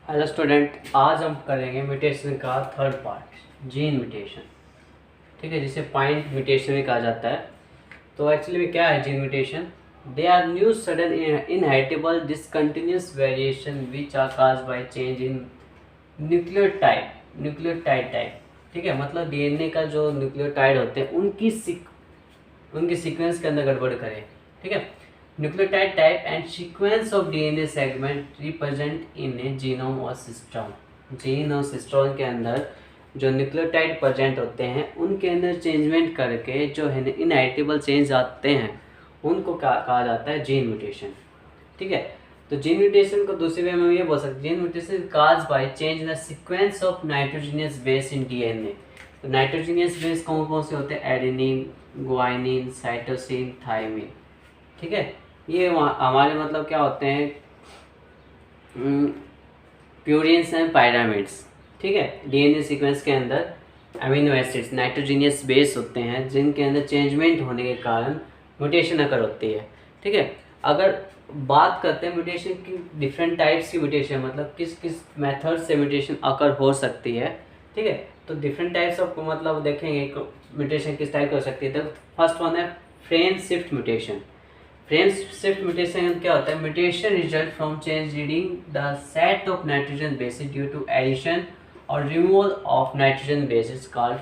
Hello student, आज हम करेंगे म्यूटेशन का थर्ड पार्ट, जीन म्यूटेशन। ठीक है, जिसे पॉइंट म्यूटेशन भी कहा जाता है। तो एक्चुअली में क्या है gene mutation? They are new sudden inheritable discontinuous variation which are caused by change in nucleotide type. ठीक है, मतलब डीएनए का जो न्यूक्लियोटाइड होते हैं उनकी सीक्वेंस के अंदर गड़बड़ करे। ठीक है, nucleotide type and sequence of DNA segment represent in A genome और सिस्टम। जीन और सिस्टम के अंदर जो न्यूक्लियोटाइड प्रेजेंट होते हैं उनके अंदर चेंजमेंट करके जो है इनहेरिटेबल चेंज आते हैं उनको कहा जाता है जीन म्यूटेशन। ठीक है, तो जीन म्यूटेशन को दूसरे वे में ये बोल सकते हैं, gene mutation cause by change in the sequence of nitrogenous base in DNA. तो नाइट्रोजनियस बेस कौन कौन से होते हैं? Adenine, guanine, cytosine, thymine. ठीक है, ये हमारे मतलब क्या होते हैं? Purines and pyramids. ठीक है, डीएनए सीक्वेंस के अंदर अमीनो एसिड्स नाइट्रोजीनियस बेस होते हैं जिनके अंदर चेंजमेंट होने के कारण म्यूटेशन अकर होती है। ठीक है, अगर बात करते हैं म्यूटेशन की, डिफरेंट टाइप्स की म्यूटेशन, मतलब किस किस मेथड से म्यूटेशन अकर हो सकती है। ठीक है, तो डिफरेंट टाइप्स ऑफ मतलब देखेंगे म्यूटेशन किस टाइप की हो सकती है। तो फर्स्ट वन है frame shift mutation. Frame shift mutation क्या होता है? Mutation result from change reading the set of nitrogen bases due to addition और removal of nitrogen bases called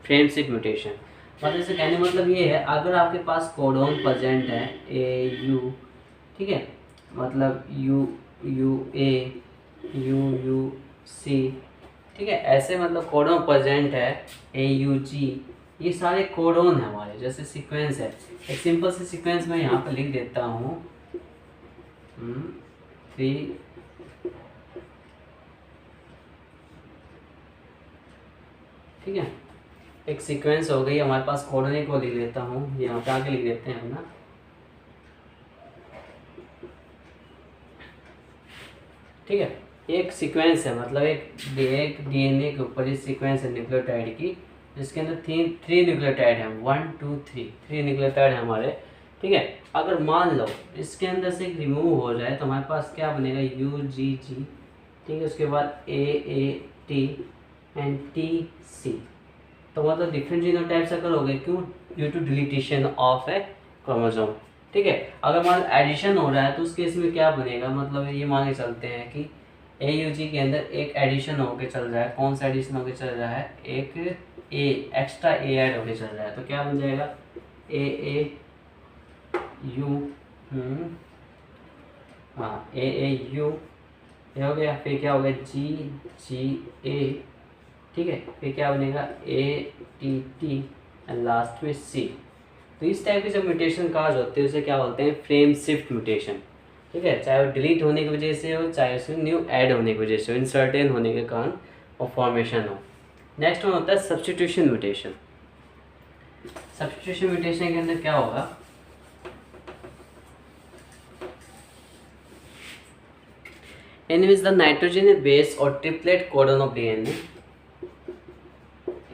frame shift mutation. मतलब इसे कहने मतलब ये है, अगर आपके पास कोडोन प्रेजेंट है ए यू, ठीक है, मतलब U U A U U C, ठीक है, ऐसे मतलब कोडोन प्रेजेंट है ए यू जी, ये सारे कोडोन है हमारे, जैसे सीक्वेंस है। एक सिंपल से सीक्वेंस में यहाँ पर लिख देता हूँ 3 ठीक है, एक सीक्वेंस हो गई हमारे पास, कोडोन को लिख देता हूँ, यहाँ पे आके लिख देते हैं ना। ठीक है, एक सीक्वेंस है, मतलब एक डीएनए के ऊपर ये सीक्वेंस है न्यूक्लियोटाइड की, जिसके अंदर थ्री न्यूक्लियोटाइड है, 1 2 3 3 न्यूक्लियोटाइड है हमारे। ठीक है, अगर मान लो इसके अंदर से रिमूव हो जाए तो हमारे पास क्या बनेगा? यू जी जी, ठीक है, उसके बाद A T and T C. तो मतलब डिफरेंट जीनोटाइप्स अगर हो गए, क्यों? Due to deletion of a chromosome. ठीक है, अगर मान एडिशन हो रहा है तो उस केस में क्या बनेगा? मतलब ये मान के चलते हैं कि ए यू जी के अंदर एक एडिशन होके चल रहा है। कौन सा एडिशन होके चल रहा है? एक ए एक्स्ट्रा ए ऐड होके चल रहा है, तो क्या बन जाएगा? ए यू, हाँ ए यू, ये हो गया। फिर क्या हो गया? जी जी ए, ठीक है, फिर क्या बनेगा? A T T and last में सी। तो इस टाइप के जब म्यूटेशन काज होते हैं उसे क्या बोलते हैं? Frame shift mutation. ठीक है, चाहे वो डिलीट होने की वजह से हो, चाहे उसमें न्यू ऐड होने की वजह से हो, इंसर्टेन होने के कारण और फॉर्मेशन हो। नेक्स्ट वन होता है सब्स्टिट्यूशन म्यूटेशन। सब्स्टिट्यूशन म्यूटेशन के अंदर क्या होगा? in which the nitrogen base or triplet codon of DNA,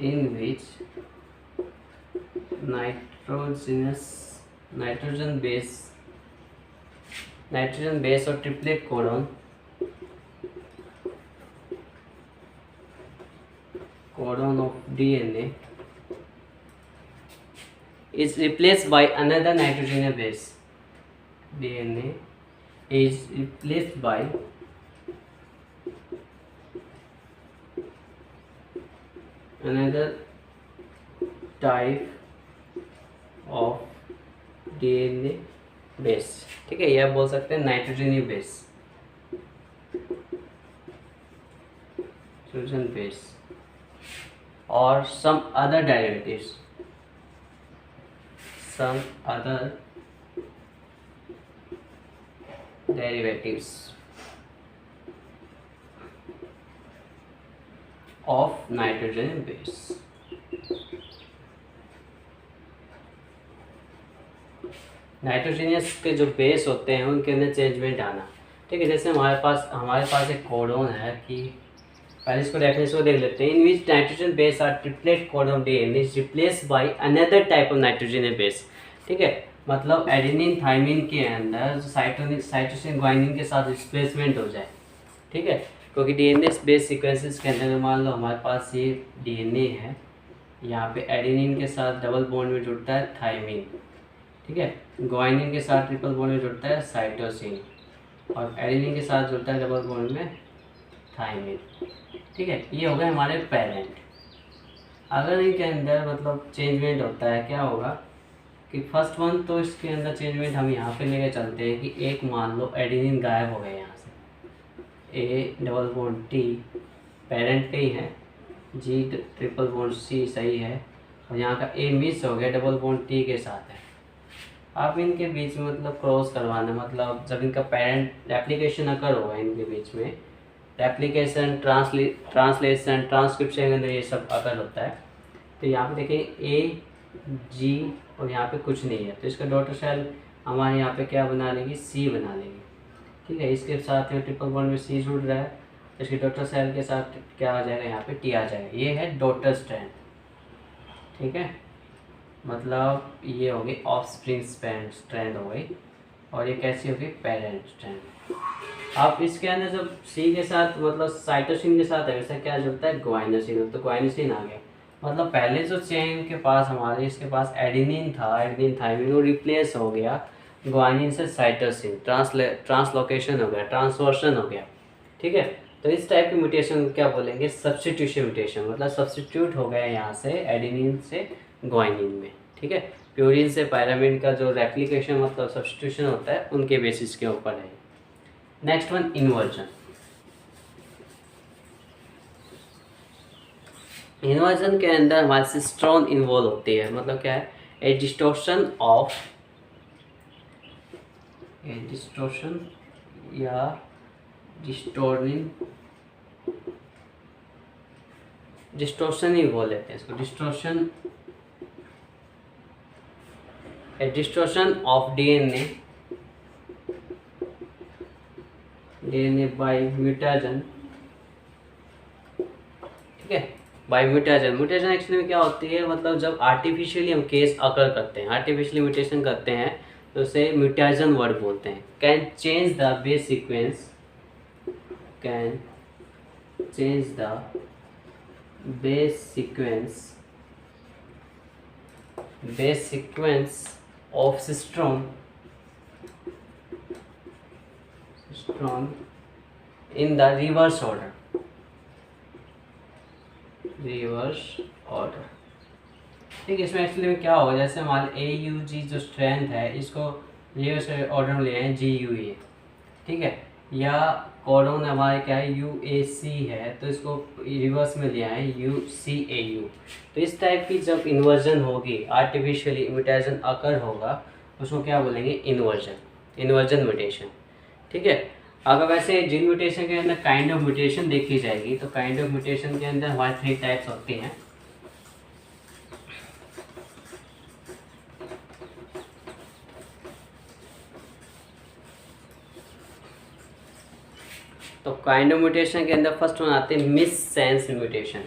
in which nitrogen base or triplet codon of DNA is replaced by another nitrogen base. DNA is replaced by another type of DNA base। ठीक है, यह बोल सकते हैं nitrogen base, nitrogen base और some other derivatives of nitrogen base। Nitrogenous के जो base होते हैं उनके अंदर चेंजमेंट आना। ठीक है, जैसे हमारे पास एक कोडोन है कि पहले इसको डेफिनेशन को देख लेते हैं। In which nitrogen base are triplet codon DNA is replace by another type of nitrogen base. ठीक है, मतलब एडेनिन थायमिन के अंदर साइटोसिन गुआनिन के साथ रिप्लेसमेंट हो जाए। ठीक है, क्योंकि डीएनए बेस सीक्वेंसेस के अंदर मान लो हमारे पास ये डीएनए है, यहाँ पे एडेनिन के साथ डबल बॉन्ड में जुड़ता है थायमिन, ठीक है, ग्वानिन के साथ ट्रिपल बॉन्ड में जुड़ता है साइटोसिन, और एडेनिन के साथ जुड़ता है डबल बॉन्ड में थायमिन, ठीक है। ये हो गए हमारे पेरेंट। अगर इनके अंदर मतलब चेंजमेंट होता है, क्या होगा कि फर्स्ट वन तो इसके अंदर चेंजमेंट हम यहाँ पे लेके चलते हैं कि एक मान लो एडेनिन गायब हो गया यहाँ से, A double Bond tea parent के ही है, जी ट्रिपल बॉन्ड सी सही है, और यहाँ का ए मिस हो गया, डबल बॉन्ड टी के साथ है। आप इनके बीच में मतलब क्रॉस करवाना, मतलब जब इनका पेरेंट रेप्लिकेशन अकर होगा इनके बीच में, रेप्लिकेशन ट्रांसलेशन ट्रांसक्रिप्शन के अंदर ये सब अकर होता है। तो यहाँ पे देखें ए जी और यहाँ पे कुछ नहीं है, तो इसका डॉटर सेल हमारे यहाँ पे क्या बना लेगी, सी बना लेगी, ठीक है। इसके साथ में ट्रिपल बॉन्ड में सी जुड़ रहा है, तो इसके डॉटर सेल के साथ क्या आ जाएगा, यहाँ पे टी आ जाएगा। ये है डॉटर स्ट्रैंड, ठीक है, मतलब ये हो गई ऑफस्प्रिंग स्ट्रैंड हो गई, और ये कैसी होगी, पेरेंट स्ट्रैंड। अब इसके अंदर जब सी के साथ मतलब साइटोसिन के साथ है, वैसा क्या जुड़ता है, ग्वाइनोसिन, तो ग्वाइनोसिन आ गया। मतलब पहले जो चेन के पास हमारे इसके पास एडेनिन था, एडेनिन थायमिन, वो रिप्लेस हो गया ग्वानिन से साइटोसिन, ट्रांसलोकेशन हो गया, ट्रांसवर्शन हो गया, ठीक है। तो इस टाइप की म्यूटेशन क्या बोलेंगे, सब्स्टिट्यूशन म्यूटेशन, मतलब सब्स्टिट्यूट हो गया यहाँ से एडेनिन से ग्वानिन में, ठीक है। प्यूरिन से पायरामिन का जो रेप्लिकेशन मतलब सब्स्टिट्यूशन होता है उनके बेसिस के ऊपर है। Next one, inversion. इन्वर्जन के अंदर हमारे सिस्ट्रॉन इन्वॉल्व होती है, मतलब क्या है, ए डिस्टोर्शन या डिस्टोर्शन ही बोल लेते हैं इसको, distortion of DNA by mutation, ठीक है, बाय म्यूटेशन। म्यूटेशन एक्चुअली में क्या होती है, मतलब जब आर्टिफिशियली हम केस अकर करते हैं, आर्टिफिशियली म्यूटेशन करते हैं, तो उसे म्यूटेशन वर्ड बोलते हैं। Can change the base sequence of cistron in the reverse order, ठीक है। इसमें एक्चुअली में क्या होगा, जैसे हमारे AUG जो स्ट्रेंथ है, इसको रिवर्स ऑर्डर में ले आए GUA, ठीक है, या कोडोन हमारे क्या है UAC है, तो इसको रिवर्स में ले आए UCAU। तो इस टाइप की जब इन्वर्जन होगी, आर्टिफिशियली म्यूटेशन अकर होगा, उसको क्या बोलेंगे, इन्वर्जन म्यूटेशन, ठीक है। अगर वैसे जीन म्यूटेशन के अंदर काइंड ऑफ म्यूटेशन देखी जाएगी, तो काइंड ऑफ म्यूटेशन के अंदर हमारे 3 टाइप्स होती हैं। तो काइंड ऑफ म्यूटेशन के अंदर फर्स्ट वन आते हैं miss sense mutation,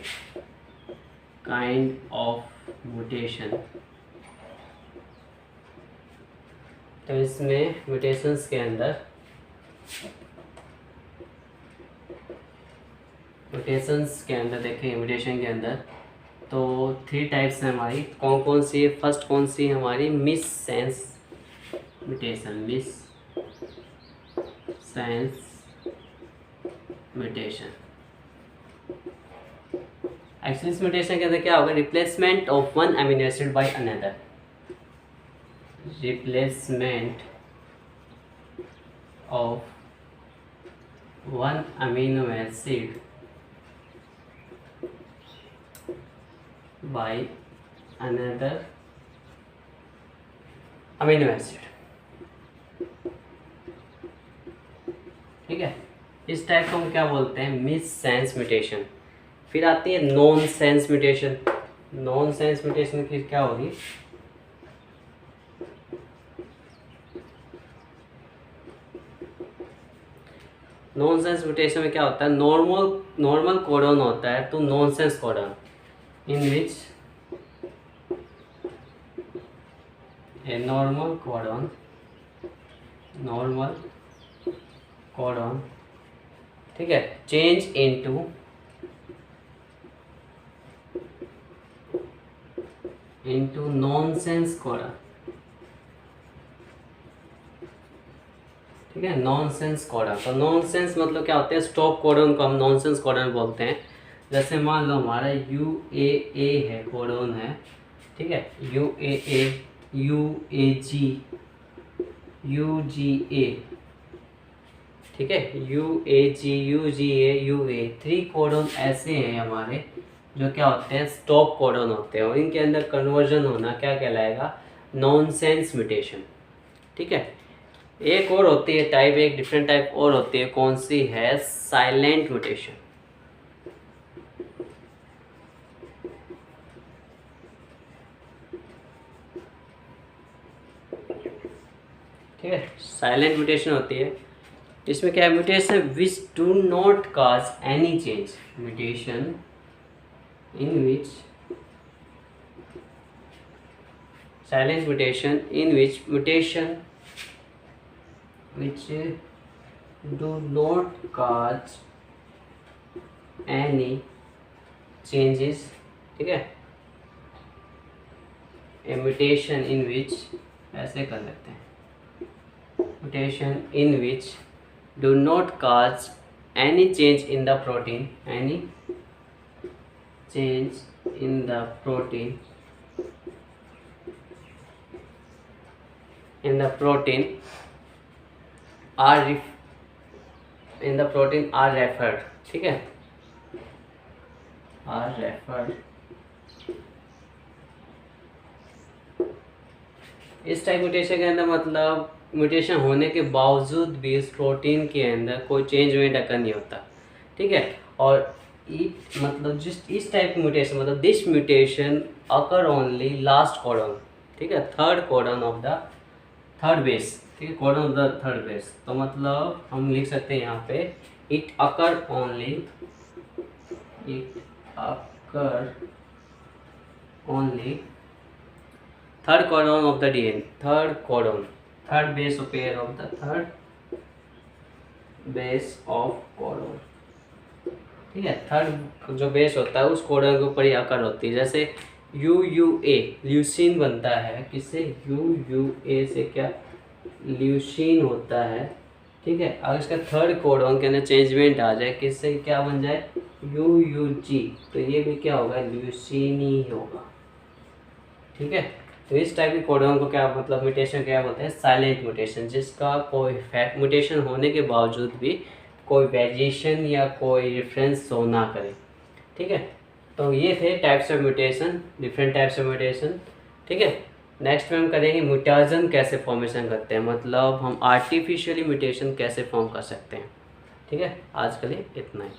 kind of mutation. तो इसमें म्यूटेशंस के अंदर देखें, म्यूटेशन के अंदर तो 3 टाइप्स हैं हमारी। कौन सी है, फर्स्ट कौन सी है हमारी, मिस सेंस म्यूटेशन, एक्चुअली इस म्यूटेशन के अंदर क्या होगा, replacement of one amino acid by another, replacement of one amino acid by another amino acid, ठीक है। इस टाइप को हम क्या बोलते हैं, मिस सेंस म्यूटेशन। फिर आती है non sense mutation. Non sense mutation की क्या होगी, नॉनसेंस म्यूटेशन में क्या होता है, नॉर्मल कोडन होता है तो nonsense codon, in which a normal codon ठीक है, चेंज इनटू नॉनसेंस कोडन। ठीक है, नॉनसेंस कोडन। तो नॉनसेंस मतलब क्या होते हैं, स्टॉप कोडन को हम नॉनसेंस कोडन बोलते हैं। जैसे मान लो हमारा UAA है, कोडन है, ठीक है, UAA, UAG, UGA, ठीक है, UAG, UGA, UA, 3 कोडन ऐसे हैं हमारे जो क्या होते हैं, स्टॉप कोडन होते हैं, और इनके अंदर कन्वर्जन होना क्या कहलाएगा, नॉनसेंस म्यूटेशन। ठीक है, एक और होती है टाइप, एक डिफरेंट टाइप और होती है, कौन सी है, साइलेंट म्यूटेशन। ठीक है, साइलेंट म्यूटेशन होती है, इसमें क्या है, mutation which do not cause any change, mutation in which, silent mutation in which mutation which do not cause any changes। ठीक है, a mutation in which, ऐसे कर लेते हैं, mutation in which do not cause any change in the protein, any change in the protein, in the protein are referred। ठीक है, are referred। इस type mutation के अंदर मतलब म्यूटेशन होने के बावजूद भी इस प्रोटीन के अंदर कोई चेंजमेंट अकर नहीं होता। ठीक है, और मतलब जिस इस टाइप की म्यूटेशन, मतलब this mutation occur only last codon. ठीक है, third codon of the third base. ठीक है, codon of the third base, तो मतलब हम लिख सकते हैं यहाँ पे, it occur only third codon of the DNA, third codon, third base of pair of the third base of codon. ठीक है, थर्ड जो बेस होता है उस कोडन के ऊपर ही अकर होती है। जैसे UUA, ल्यूसीन बनता है, किससे, UUA से क्या, ल्यूसीन होता है। ठीक है, अगर इसका थर्ड कोडन के अंदर चेंजमेंट आ जाए, किससे क्या बन जाए, UUG, तो ये भी क्या होगा, ल्यूसीन ही होगा। ठीक है, तो इस टाइप के कोडन को क्या मतलब म्यूटेशन क्या बोलते हैं, साइलेंट म्यूटेशन, जिसका कोई फैक्ट म्यूटेशन होने के बावजूद भी कोई वेरिएशन या कोई डिफरेंस शो ना करे। ठीक है, तो ये थे types of mutation, different types of mutation. ठीक है, नेक्स्ट में हम करेंगे म्यूटाजन कैसे फॉर्मेशन करते हैं, मतलब हम आर्टिफिशियली म्यूटेशन कैसे फॉर्म कर सकते हैं। ठीक है, आज के लिए इतना ही।